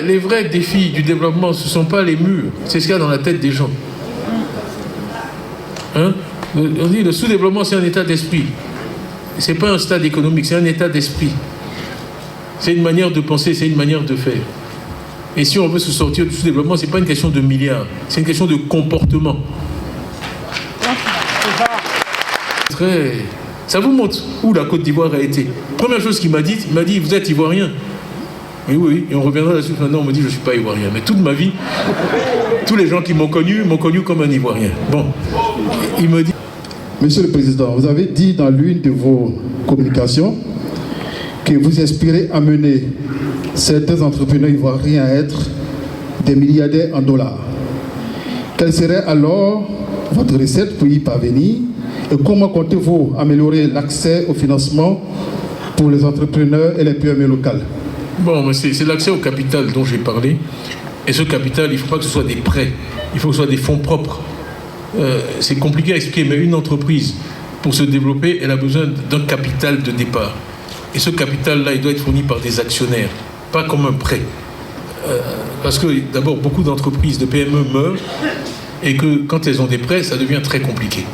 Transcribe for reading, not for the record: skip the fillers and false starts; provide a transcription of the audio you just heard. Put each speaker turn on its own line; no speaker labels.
Les vrais défis du développement, ce ne sont pas les murs, c'est ce qu'il y a dans la tête des gens. Hein? On dit le sous-développement, c'est un état d'esprit. Ce n'est pas un stade économique, c'est un état d'esprit. C'est une manière de penser, c'est une manière de faire. Et si on veut se sortir du sous-développement, ce n'est pas une question de milliards, c'est une question de comportement. Ça vous montre où la Côte d'Ivoire a été. Première chose qu'il m'a dit, vous êtes Ivoirien. Oui, oui, et on reviendra là-dessus. Maintenant, on me dit, je ne suis pas Ivoirien. Mais toute ma vie, tous les gens qui m'ont connu comme un Ivoirien. Bon, il me dit...
Monsieur le Président, vous avez dit dans l'une de vos communications que vous aspirez à mener certains entrepreneurs ivoiriens à être des milliardaires en dollars. Quelle serait alors votre recette pour y parvenir et comment comptez-vous améliorer l'accès au financement pour les entrepreneurs et les PME locales?
Bon, c'est l'accès au capital dont j'ai parlé. Et ce capital, il ne faut pas que ce soit des prêts, il faut que ce soit des fonds propres. C'est compliqué à expliquer, mais une entreprise, pour se développer, elle a besoin d'un capital de départ. Et ce capital-là, il doit être fourni par des actionnaires, pas comme un prêt. Parce que, d'abord, beaucoup d'entreprises, de PME meurent, et que quand elles ont des prêts, ça devient très compliqué.